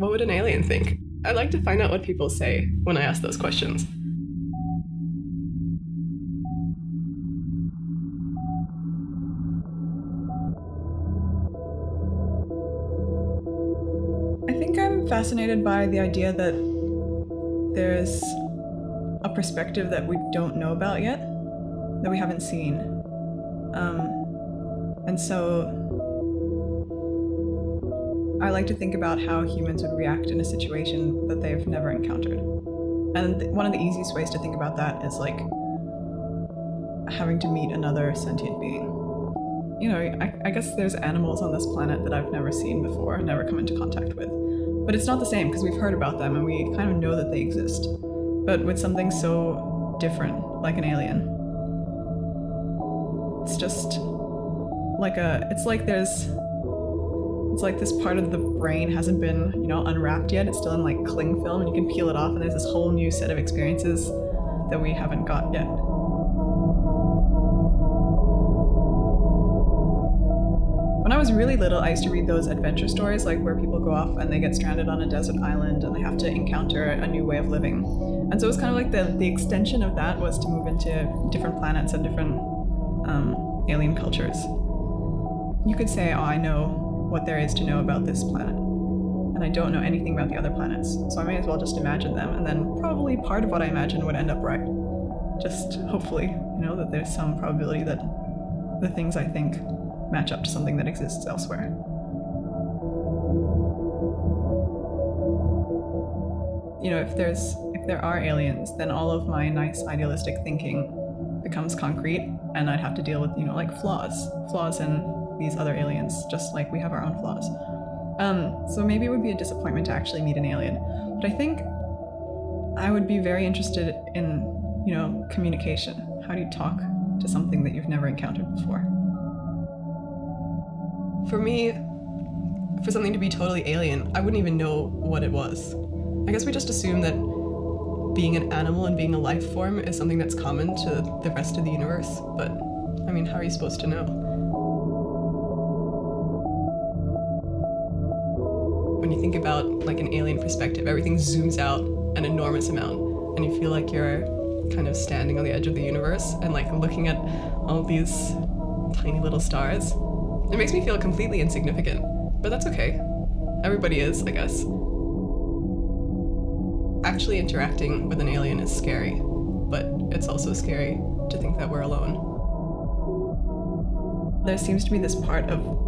what would an alien think? I'd like to find out what people say when I ask those questions. I think I'm fascinated by the idea that there's a perspective that we don't know about yet, that we haven't seen. And so I like to think about how humans would react in a situation that they've never encountered. And one of the easiest ways to think about that is like having to meet another sentient being. You know, I guess there's animals on this planet that I've never seen before, never come into contact with. But it's not the same because we've heard about them and we kind of know that they exist. But with something so different, like an alien, it's just like it's like this part of the brain hasn't been, you know, unwrapped yet. It's still in like cling film and you can peel it off and there's this whole new set of experiences that we haven't got yet. When I was really little, I used to read those adventure stories, like where people go off and they get stranded on a desert island and they have to encounter a new way of living. And so it was kind of like the extension of that was to move into different planets and different alien cultures. You could say, oh, I know what there is to know about this planet, and I don't know anything about the other planets, so I may as well just imagine them, and then probably part of what I imagine would end up right. Just hopefully, you know, that there's some probability that the things I think match up to something that exists elsewhere. You know, if there are aliens, then all of my nice idealistic thinking becomes concrete, and I'd have to deal with, you know, like flaws in these other aliens, just like we have our own flaws. So maybe it would be a disappointment to actually meet an alien, but I think I would be very interested in, you know, communication. How do you talk to something that you've never encountered before? For me, for something to be totally alien, I wouldn't even know what it was. I guess we just assume that being an animal and being a life form is something that's common to the rest of the universe, but I mean, how are you supposed to know? When you think about like an alien perspective, everything zooms out an enormous amount and you feel like you're kind of standing on the edge of the universe and like looking at all these tiny little stars. It makes me feel completely insignificant, but that's okay. Everybody is, I guess. Actually interacting with an alien is scary, but it's also scary to think that we're alone. There seems to be this part of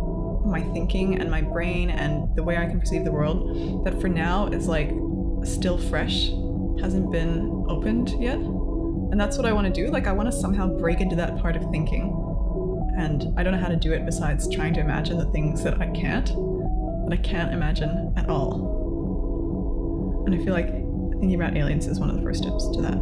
my thinking and my brain and the way I can perceive the world that for now is like still fresh, hasn't been opened yet. And that's what I want to do. Like I want to somehow break into that part of thinking. And I don't know how to do it besides trying to imagine the things that I can't imagine at all. And I feel like thinking about aliens is one of the first steps to that.